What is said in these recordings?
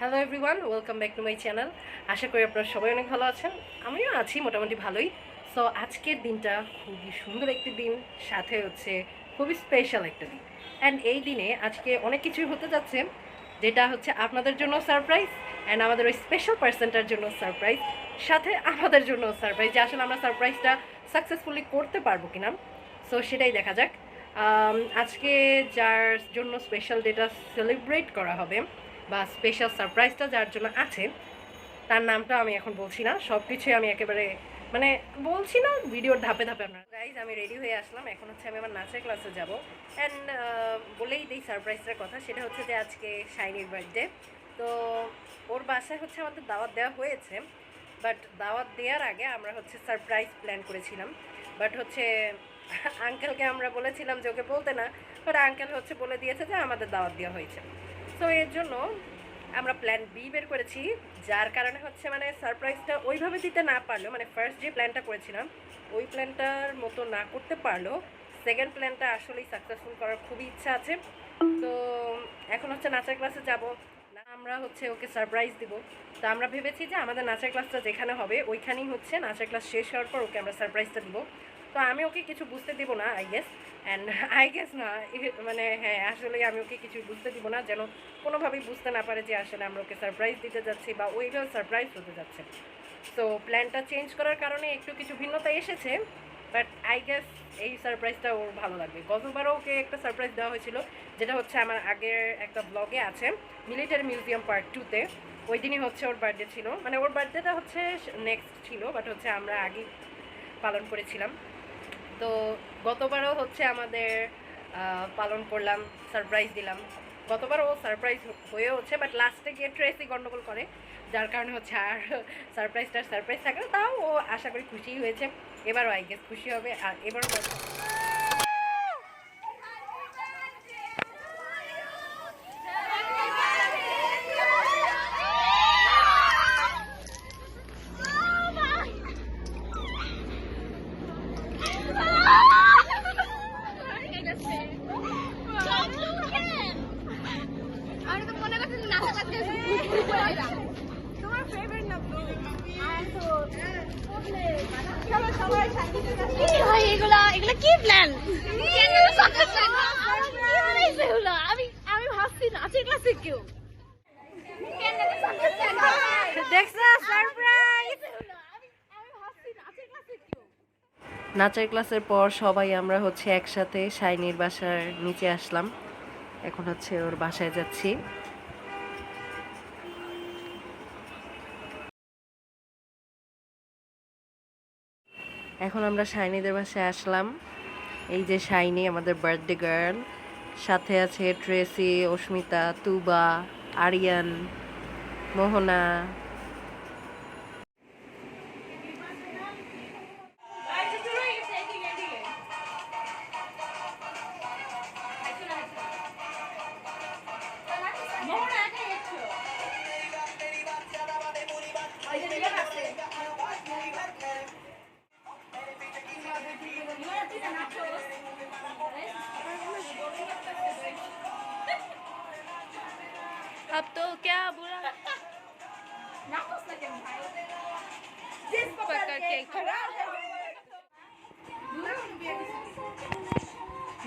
Hello everyone, welcome back to my channel. আশা করি আপনারা সবাই অনেক ভালো আছেন। আমিও আছি মোটামুটি ভালোই। সো আজকের দিনটা খুবই সুন্দর একটি দিন, সাথে হচ্ছে খুবই স্পেশাল একটা দিন। অ্যান্ড এই দিনে আজকে অনেক কিছুই হতে যাচ্ছে, যেটা হচ্ছে আপনাদের জন্য সারপ্রাইজ অ্যান্ড আমাদের ওই স্পেশাল পার্সনটার জন্য সারপ্রাইজ, সাথে আমাদের জন্য সারপ্রাইজ যে আসলে আমরা সারপ্রাইজটা সাকসেসফুলি করতে পারবো কিনা। সো সেটাই দেখা যাক। আজকে যার জন্য স্পেশাল ডেটা সেলিব্রেট করা হবে বা স্পেশাল সারপ্রাইজটা যার জন্য আছে, তার নামটা আমি এখন বলছি না, সব কিছুই আমি একেবারে মানে বলছি না, ভিডিওর ধাপে ধাপে। আপনার গাইজ, আমি রেডি হয়ে আসলাম, এখন হচ্ছে আমি আমার নাচের ক্লাসে যাব। অ্যান্ড বলেই দিই সারপ্রাইজটার কথা, সেটা হচ্ছে যে আজকে শাইনির বার্থডে। তো ওর বাসায় হচ্ছে আমাদের দাওয়াত দেওয়া হয়েছে, বাট দাওয়াত দেওয়ার আগে আমরা হচ্ছে সারপ্রাইজ প্ল্যান করেছিলাম। বাট হচ্ছে আঙ্কেলকে আমরা বলেছিলাম যে ওকে বলতে না, বাট আঙ্কেল হচ্ছে বলে দিয়েছে যে আমাদের দাওয়াত দেওয়া হয়েছে। তো এর জন্য আমরা প্ল্যান বি বের করেছি, যার কারণে হচ্ছে মানে সারপ্রাইজটা ওইভাবে দিতে না পারলেও, মানে ফার্স্ট যে প্ল্যানটা করেছিলাম ওই প্ল্যানটার মতো না করতে পারলেও সেকেন্ড প্ল্যানটা আসলেই সাকসেসফুল করার খুবই ইচ্ছা আছে। তো এখন হচ্ছে নাচের ক্লাসে যাব, না আমরা হচ্ছে ওকে সারপ্রাইজ দিব। তো আমরা ভেবেছি যে আমাদের নাচের ক্লাসটা যেখানে হবে ওইখানেই হচ্ছে নাচের ক্লাস শেষ হওয়ার পর ওকে আমরা সারপ্রাইজটা দিব। তো আমি ওকে কিছু বুঝতে দিব না, আই গেস না, মানে হ্যাঁ আসলে আমি ওকে কিছু বুঝতে দিব না, যেন কোনোভাবেই বুঝতে না পারে যে আসলে আমরা ওকে সারপ্রাইজ দিতে যাচ্ছি বা ওইভাবে সারপ্রাইজ হতে যাচ্ছে। তো প্ল্যানটা চেঞ্জ করার কারণে একটু কিছু ভিন্নতা এসেছে, বাট আই গেস এই সারপ্রাইজটা ওর ভালো লাগবে। গতবারও ওকে একটা সারপ্রাইজ দেওয়া হয়েছিল, যেটা হচ্ছে আমার আগের একটা ব্লগে আছে, মিলিটারি মিউজিয়াম পার্ট 2-তে। ওই দিনই হচ্ছে ওর বার্থডে ছিল, মানে ওর বার্থডেটা হচ্ছে নেক্সট ছিল, বাট হচ্ছে আমরা আগেই পালন করেছিলাম। তো গতবারও হচ্ছে আমাদের পালন করলাম, সারপ্রাইজ দিলাম। গতবারও সারপ্রাইজ হয়ে হচ্ছে, বাট লাস্টে গিয়ে ট্রেসি গন্ডগোল করে, যার কারণে হচ্ছে আর সারপ্রাইজ থাকে না। তাও ও আশা করি খুশিই হয়েছে, এবারও আই গেস খুশি হবে। আর এবারও এগুলা কি প্ল্যান? আমি ভাবছি নাচের ক্লাসে কেউ নাচের ক্লাসের পর সবাই আমরা হচ্ছে একসাথে শাইনির বাসার নিচে আসলাম। এখন হচ্ছে ওর বাসায় যাচ্ছি। এখন আমরা শাইনিদের বাসায় আসলাম। এই যে শাইনি আমাদের বার্থডে গার্ল, সাথে আছে ট্রেসি, অস্মিতা, তুবা, আরিয়ান, মোহনা। अब तो क्या बुरा पकड़ के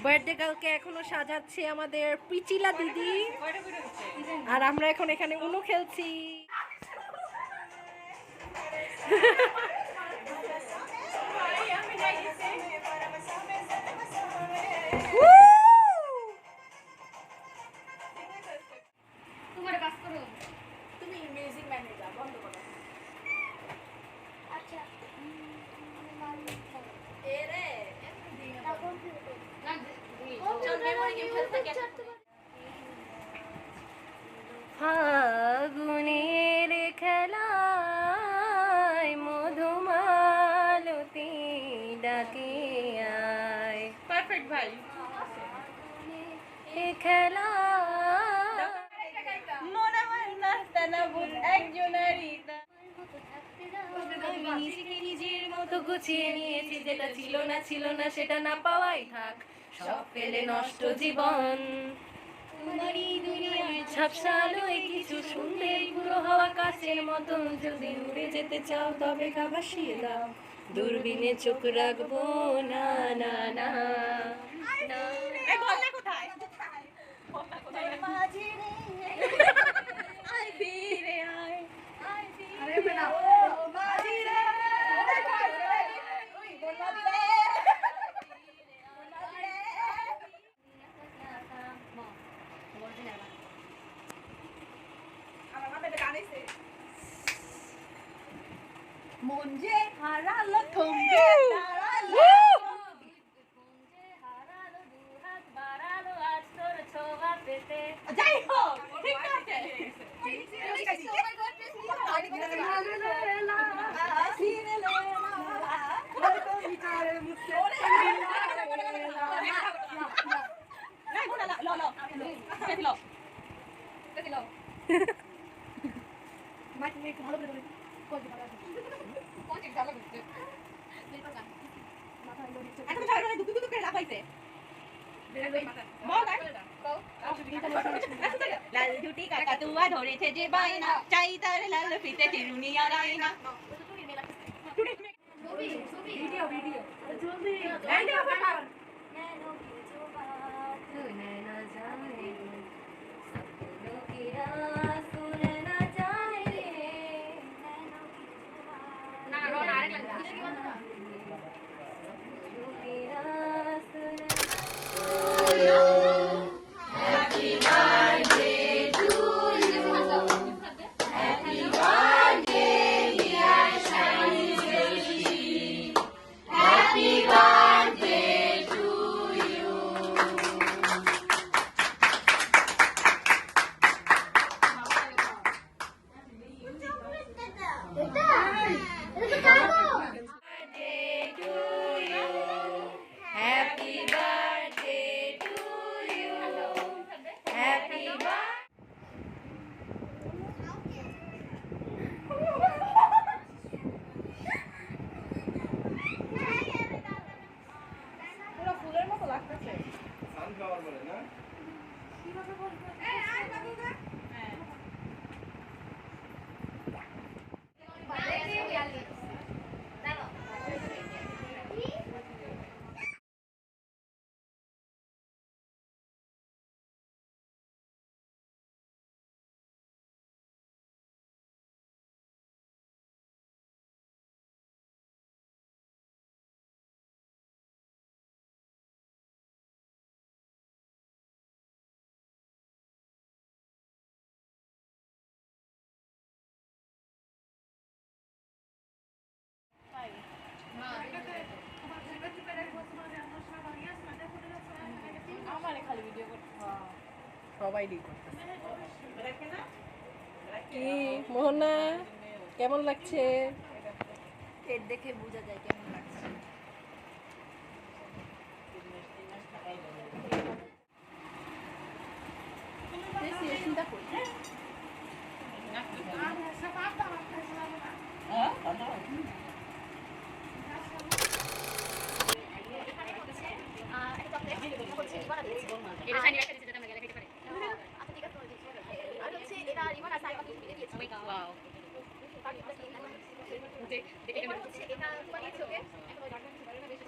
বার্থডে গার্লকে এখনো সাজাচ্ছে আমাদের পিচিলা দিদি, আর আমরা এখন এখানে উনো খেলছি। তোমার কাজ করো, তুমি মিউজিক ম্যানেজার বন্ধ করো। আচ্ছা এরে ফাগুনের খেলায় মধুমালতি ডাকে আয়, পারফেক্ট ভাই। এ খেলা মনে হয় নাচতে না বুঝ একজনেরই নিজের মতো গুছিয়ে নিয়েছি, যেটা ছিল না সেটা না পাওয়াই থাক, সব পেলে নষ্ট জীবন। তোমারই দুনিয়ায় ঝাপসা আলোয় কিছু সুন্দর কাচের মতন যদি উড়ে যেতে চাও তবে গা ভাসিয়ে দাও, দূরবীনে চোখ রাখবো না না না না। এই বলনা কোথায়? মাঝি রে আয় ফিরে আয়, আয় ফিরে আয় মাঝি রে, ওই বল মাঝি রে, আমার মাথায় গান এসে মন যে হারালো থমকে দাঁড়ালো, যাই হোক ঠিক আছে। লাল দুটি কাকাতুয়া ধরেছে যে বাইনা, চাই তার লাল ফিতে চিরুনি আর আয়না। ভিডিও ভিডিও জলদি ভিডিও বানাও। না রোন আরেক লাগে কি বলতো না সবাই কি মোহনা কেমন লাগছে? পেট দেখে বোঝা যায় কেমন লাগছে। চিন্তা করি এটা শাইনি একটা দিতে আমরা গেলে খেতে পারি। আচ্ছা ঠিক আছে আর হচ্ছে এটা রিমন আর সাইমা কিন্তু দিয়ে দিয়েছে। ওয়াও দেখে এটা হচ্ছে এটা তোমার দিয়েছে ওকে এখন ওই ডাক্তার কিছু বলে না বেশি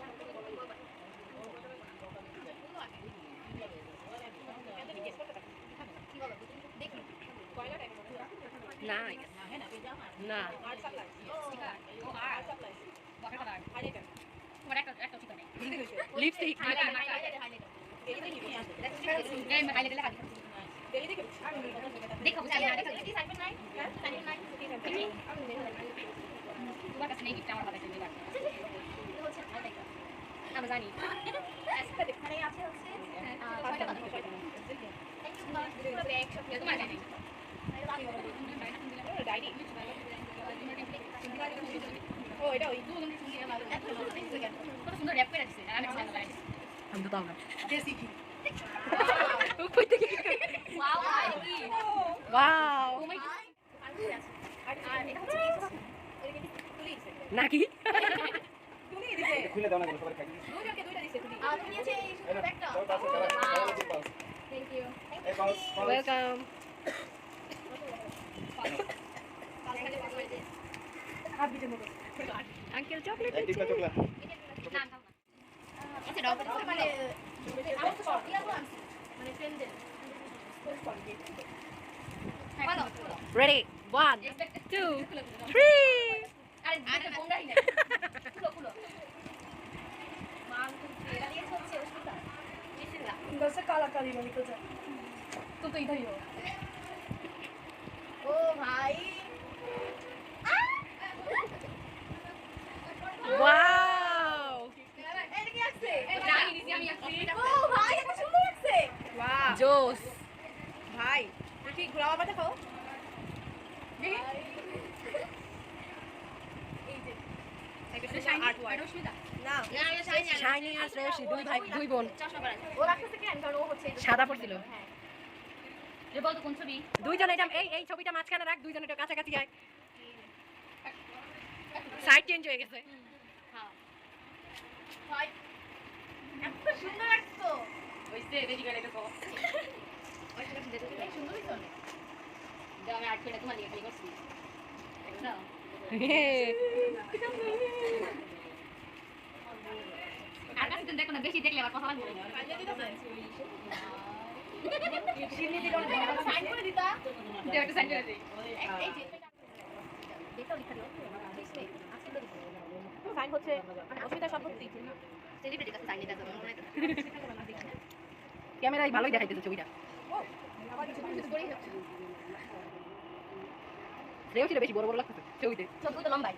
কি বলো দেখি কয়লা টাইপ না না ও আর সাপ্লাই বাকি কথা হাইলাইটার তোমার একটা ঠিক আছে লিপস্টিক দেখো তোমার কাছে নেই গিফট আমার হাতে চলে যাচ্ছে আমরা জানি এখানে আছে হচ্ছে তোমার জানি ডায়েরি ও এটা ওই দুজন কত সুন্দর র‍্যাপ করে আছে আর আমি আমি তো তাও না দেশি কি ওয়াও ও মাই গড আর এটা হচ্ছে পুলিশ নাকি তুমি দিছে খুলে দাও না সবাই খাই দুজনকে দুইটা দিছে তুমি তুমি নিয়েছে এই শুধু একটা thank you welcome uncle chocolate এই টিপা চকলা মানে আমার তো সব ইয়াগুলো আনছি মানে ফ্রেন্ডদের ভালো রেডি 1 2 3 আরে বোমরাই না খুলো খুলো মান তুলছে এটা দিয়ে হচ্ছে ওষুধটা বিসমিল্লাহ वैसे काला काली में निकल जाए तो इधर ही हो ও ভাই ওয়াও এটা কি আছে জানি নিছি আমি আসছি ও ভাই এটা সুন্দর লাগছে वाह জোস भाई तो ठीक घुरावा मत खाओ এই যে এটা শাইনি আর্ট ওয়ার্ড না না আমি শাইনি শাইনি আর শ্রেয়সী দুই ভাই দুই বোন চশমা পরা ও রাখতেছে কেন কারণ ও হচ্ছে সাদা পড়ছিল হ্যাঁ যে বল তো কোন ছবি দুইজন এটা এই ছবিটা মাঝখানে রাখ দুইজন এটা কাছাকাছি আয় সাইড চেঞ্জ হয়ে গেছে হ্যাঁ ভাই এত সুন্দর লাগতো वैसे रेडी कर लेते हो এই সুন্দরই তো অনেক দাও আমি আর্ট করে তোমার লিখে খালি করছি দেখছো আর কাছে দেখো না বেশি দেখলে আবার কথা লাগবে চিনি দিলে অনেক ভালো সাইন করে দিতা দেও একটা সাইন করে দেই এই যে দেখো লিখা দাও দেখতে আজকে তো সাইন হচ্ছে অসুবিধা সম্পত্তি সেলিব্রিটি কাছে সাইন দিতে হবে মনে হয় ক্যামেরায় ভালোই দেখাইতেছে ছবিটা কিছু করেই হচ্ছে শ্রেয়সীটা বেশি বড় বড় লাগতেছে ছবিতে চোখ তো লম্বাই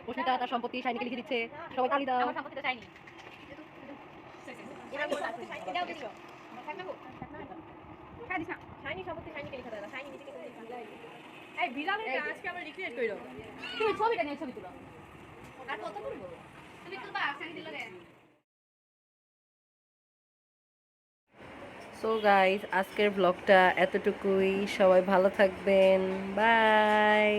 অস্মিতা তার সম্পত্তি শাইনিকে লিখে দিচ্ছে সবাই তালি দাও আমার সম্পত্তি তো চাইনি এটা বল আছে এটাও দিছো থাকবে খাই দিছা শাইনি সম্পত্তি শাইনিকে লেখা দাও শাইনি নিজেকে লেখা দাও এই বিলালের আজকে আমরা রিক্রিয়েট কইরো তুমি ছবিটা নিয়ে ছবি তুলো আর কত করবো তুমি তুলবা সাইন দিলে সো গাইস আজকের ব্লগটা এতটুকুই সবাই ভালো থাকবেন বাই